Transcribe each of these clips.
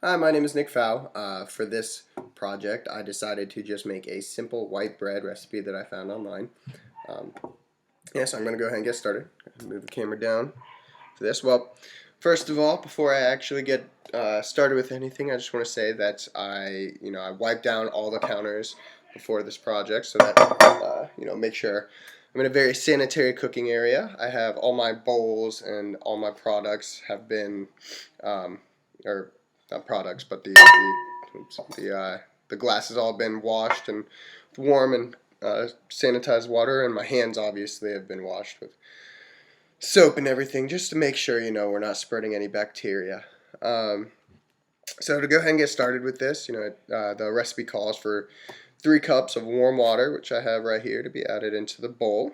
Hi, my name is Nick Pfau. For this project, I decided to just make a simple white bread recipe that I found online. Um, so I'm going to go ahead and get started. Move the camera down for this. Well, first of all, before I actually get started with anything, I just want to say that I wiped down all the counters before this project so that make sure I'm in a very sanitary cooking area. I have all my bowls and all my products have been or not products, but the glass has all been washed and warm and sanitized water, and my hands obviously have been washed with soap and everything, just to make sure we're not spreading any bacteria. Um, so to go ahead and get started with this, the recipe calls for 3 cups of warm water, which I have right here to be added into the bowl.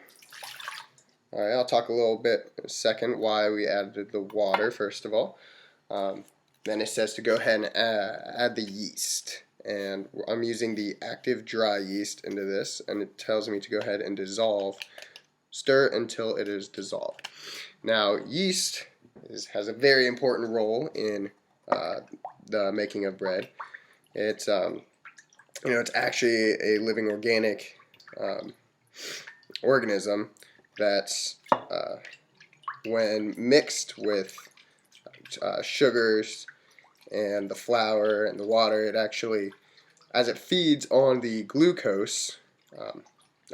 All right, I'll talk a little bit in a second why we added the water first of all. Um, then it says to go ahead and add the yeast. And I'm using the active dry yeast into this, and it tells me to go ahead and stir until it is dissolved. Now, yeast has a very important role in the making of bread. It's actually a living organic um, organism that's when mixed with sugars and the flour and the water, it actually, as it feeds on the glucose,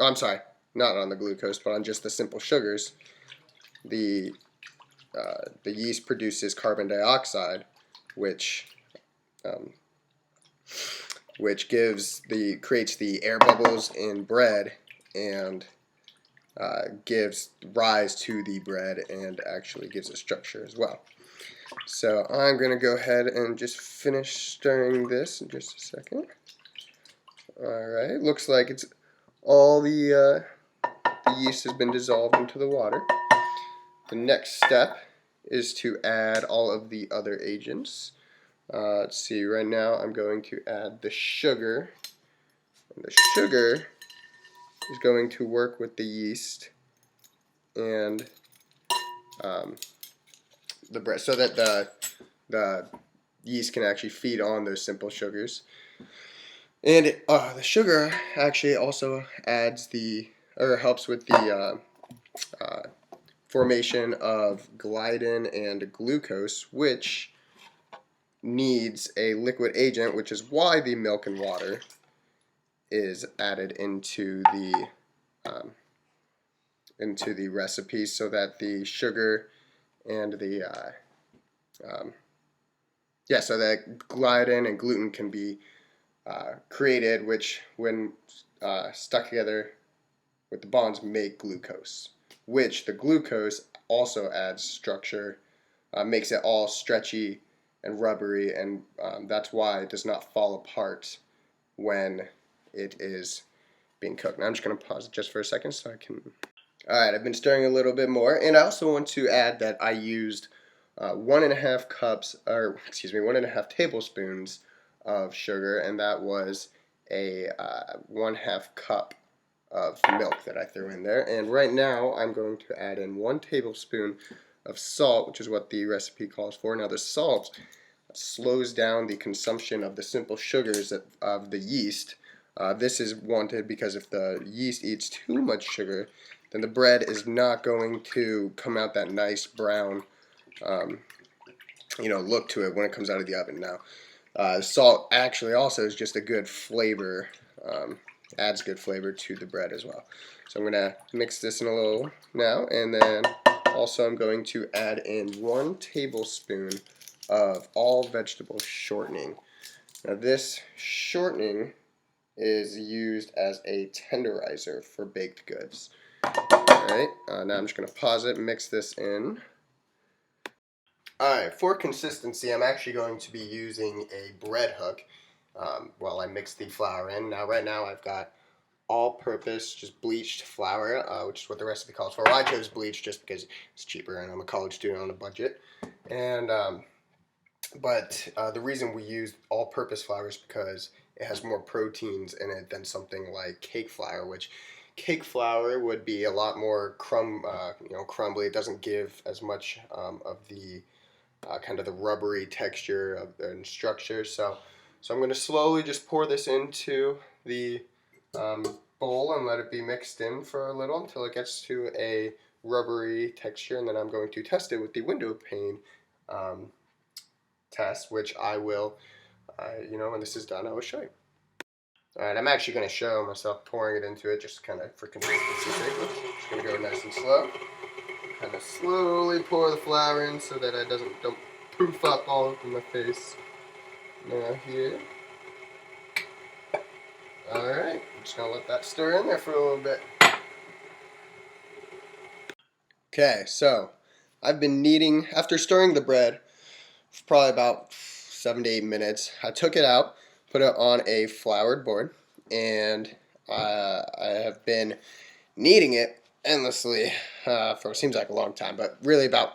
I'm sorry, not on the glucose, but on just the simple sugars, the the yeast produces carbon dioxide, which um, creates the air bubbles in bread and gives rise to the bread and actually gives it structure as well. So I'm going to go ahead and just finish stirring this in just a second. Alright, looks like it's all the yeast has been dissolved into the water. The next step is to add all of the other agents. Let's see, right now I'm going to add the sugar. And the sugar is going to work with the yeast and the bread so that the yeast can actually feed on those simple sugars. And the sugar actually also helps with the formation of gliadin and glucose, which needs a liquid agent, which is why the milk and water is added um, into the recipe, so that the sugar and so that gliadin and gluten can be created, which when stuck together with the bonds make glucose, which the glucose also adds structure, makes it all stretchy and rubbery, and that's why it does not fall apart when it is being cooked. Now I'm just going to pause it just for a second so I can... Alright, I've been stirring a little bit more, and I also want to add that I used 1.5 tablespoons of sugar, and that was a 1/2 cup of milk that I threw in there. And right now I'm going to add in 1 tablespoon of salt, which is what the recipe calls for. Now the salt slows down the consumption of the simple sugars of the yeast. This is wanted because if the yeast eats too much sugar, then the bread is not going to come out that nice brown look to it when it comes out of the oven. Now salt actually also is just a good flavor, adds good flavor to the bread as well. So I'm going to mix this in a little now, and then also I'm going to add in 1 tablespoon of all vegetable shortening. Now this shortening is used as a tenderizer for baked goods. Alright, now I'm just going to pause it and mix this in. Alright, for consistency, I'm actually going to be using a bread hook while I mix the flour in. Now, right now, I've got all-purpose, just bleached flour, which is what the recipe calls for. Well, I chose bleach just because it's cheaper, and I'm a college student on a budget. And the reason we use all-purpose flour is because it has more proteins in it than something like cake flour, which cake flour would be a lot more crumbly. It doesn't give as much of the kind of the rubbery texture of the structure. So I'm going to slowly just pour this into the bowl and let it be mixed in for a little until it gets to a rubbery texture, and then I'm going to test it with the window pane test, which I will, when this is done, I will show you. Alright, I'm actually going to show myself pouring it into it just kind of for consistency's sake. Just going to go nice and slow. Kind of slowly pour the flour in so that it don't poof up all over my face. Now here. Alright, I'm just going to let that stir in there for a little bit. Okay, so I've been kneading, after stirring the bread for probably about 7 to 8 minutes, I took it out, put it on a floured board, and I have been kneading it endlessly for what seems like a long time, but really about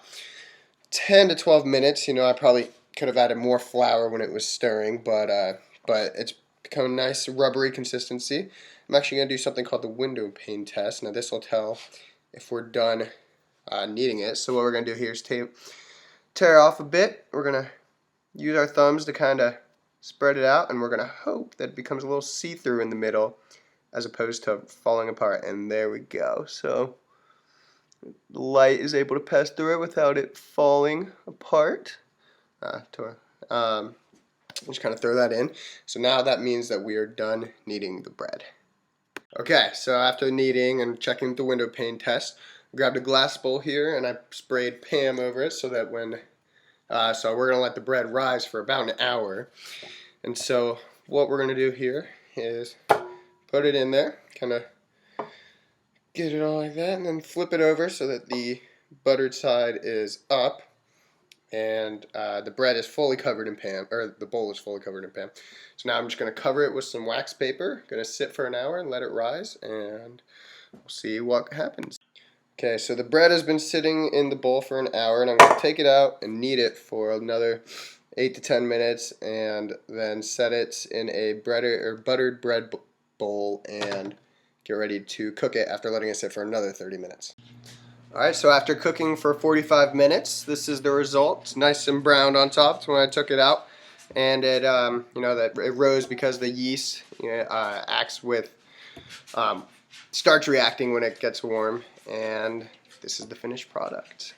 10 to 12 minutes. I probably could have added more flour when it was stirring, but it's become a nice rubbery consistency. I'm actually going to do something called the window pane test. Now this will tell if we're done kneading it. So what we're going to do here is tear off a bit. We're going to use our thumbs to kind of spread it out, and we're going to hope that it becomes a little see-through in the middle as opposed to falling apart. And there we go. So the light is able to pass through it without it falling apart. Just kind of throw that in. So now that means that we are done kneading the bread. Okay, so after kneading and checking the window pane test, I grabbed a glass bowl here and I sprayed Pam over it so that so we're going to let the bread rise for about an hour. And so what we're going to do here is put it in there, kind of get it all like that, and then flip it over so that the buttered side is up and the bread is fully covered in Pam, or the bowl is fully covered in Pam. So now I'm just going to cover it with some wax paper, going to sit for an hour and let it rise, and we'll see what happens. Okay, so the bread has been sitting in the bowl for an hour, and I'm going to take it out and knead it for another 8 to 10 minutes, and then set it in a buttered bread bowl and get ready to cook it after letting it sit for another 30 minutes. Alright, so after cooking for 45 minutes, this is the result. It's nice and browned on top. It's when I took it out, and it, that it rose because the yeast acts with starch reacting when it gets warm, and this is the finished product.